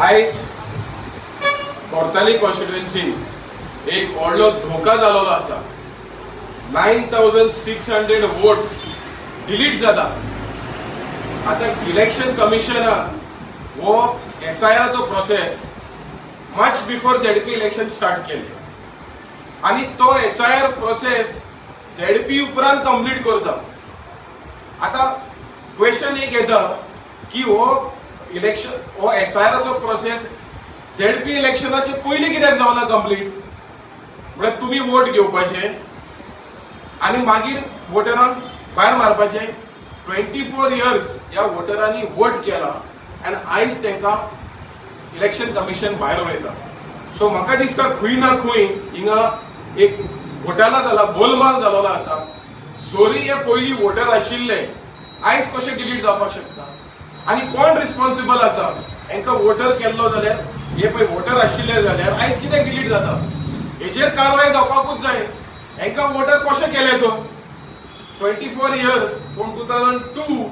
आयज कोर्ताली कॉन्स्टिट्युएन्सी एक व्हडलो धोका जाल्लो आसा। 9600 वोट्स डिलीट जाता। आता इलेक्शन कमिशनान वो SIR चो process much before ZP election start केले आणि तो SIR प्रोसेस ZP उपरांत कंप्लीट करता। आता क्वेश्चन एक येता की वो SIR चो प्रोसेस ZP इलेक्शनाचे पयलीं कित्याक जावना कंप्लीट? म्हणजे तुम्ही वोट घेवपाचे आणि मागीर वोटरांक भायर मारपाचे। 24 इयर्स या वोटरांनी वोट केला आणि आयज तांकां इलेक्शन कमिशन भायर वयता। सो म्हाका दिसता खंय ना खंय हिंगा एक घोटाळा जाला, गोलमाल जाल्लो आसा। जोरी हे पयलीं वोटर आशिल्ले आयज कशे डिलीट जावपाक शकता आणि कोण रिस्पॉन्सिबल आसा? हांकां वोटर केल्लो जाल्यार हे पळय वोटर आशिल्ले जाल्यार आयज कित्याक डिलीट जाता? हेचेर कारवाय जावपाकूच जाय। हांकां वोटर कशे केले तो? 24 years from 2002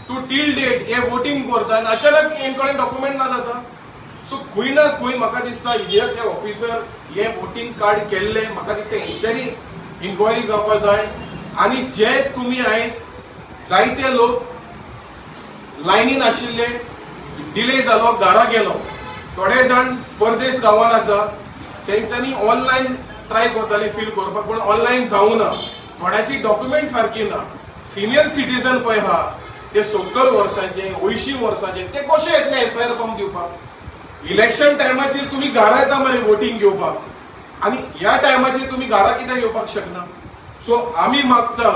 to till date हे वोटिंग करता आणि अचानक हेंकडे डॉक्युमेंट ना जाता। सो खंय ना खंय म्हाका दिसता EDचे ऑफिसर हे वोटिंग कार्ड केल्ले, म्हाका दिसता हेंच्यानी इन्क्वायरी जावपाक जाय। आणि जे तुम्ही आयज जायते लोक लायनीन आशिल्ले, डिले जालो, घरा गेलो, थोडे जाण परदेश गांवांत आसा, तेंच्यांनी ऑनलायन ट्राय करताले फील करपाक, पण ऑनलायन जावना। थोड्याची डॉक्युमेंट सारकी ना। सिनियर सिटीजन पळय आहा ते 70 वर्सांचे, 80 वर्सांचे, ते कशे येतले SIR फॉर्म दिवपाक? इलेक्शन टायमाचेर तुम्ही घरा येता मरे वोटिंग घेवपाक आणि ह्या टायमाचेर तुम्ही घरा कित्याक येवपाक शकना? सो आमी मागता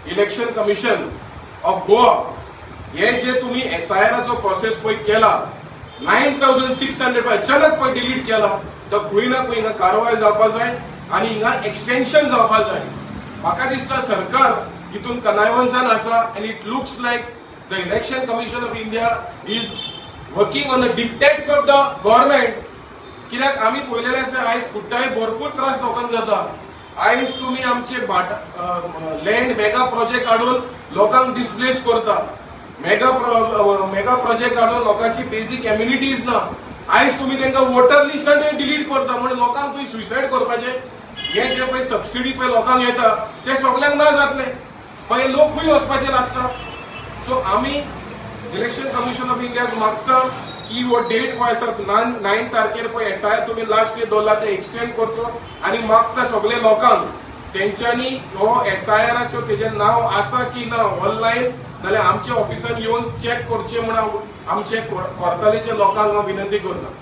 इलेक्शन कमिशन ऑफ गोवा हे जे तुम्ही SIR चो प्रोसेस पळय केला, 9600 अचानक पळय डिलीट केला, तर खंय ना खंय हिंगा कारवाय जावपाक जाय आणि हिंगा एक्सटेन्शन जावपाक जाय। म्हाका दिसता सरकार हितून कनायवन्सान आसा आणि it looks like the election commission of India is working on the dictates of the government. कित्याक आमी पळयलेले आसा आयज कुट्टाय भरपूर त्रास लोकांक जाता। आयज तुम्ही आमचे लँड मेगा प्रोजेक्ट काढून लोकांक डिस्प्लेस करता, मेगा प्रोजेक्ट काढून लोकांची बेसिक एम्युनिटीज ना। आयज तुम्ही तांकां वोटर लिस्टान डिलीट करता, म्हणजे लोकांक तुम्ही सुसायड करपाचे। हे जे पळय सबसिडी पळय लोकांक येता ते सगळ्यांक ना जातले, मागीर लोक खंय वचपाचे लास्टाक? सो आमी इलेक्शन कमिशन ऑफ इंडियाक मागता की वो डेट पळय आसा 9 तारखेर पळय SIR तुम्ही लास्ट डेट दवरला ते एक्सटेंड करचो आणि मागता सगळे लोकांक तेंच्यांनी हो SIR तेजें नाव आसा की ना ऑनलायन नाल्यार आमच्या ऑफिसान येवन चेक करचे म्हणून आमचे कोर्तालीच्या लोकांक हांव विनंती करता।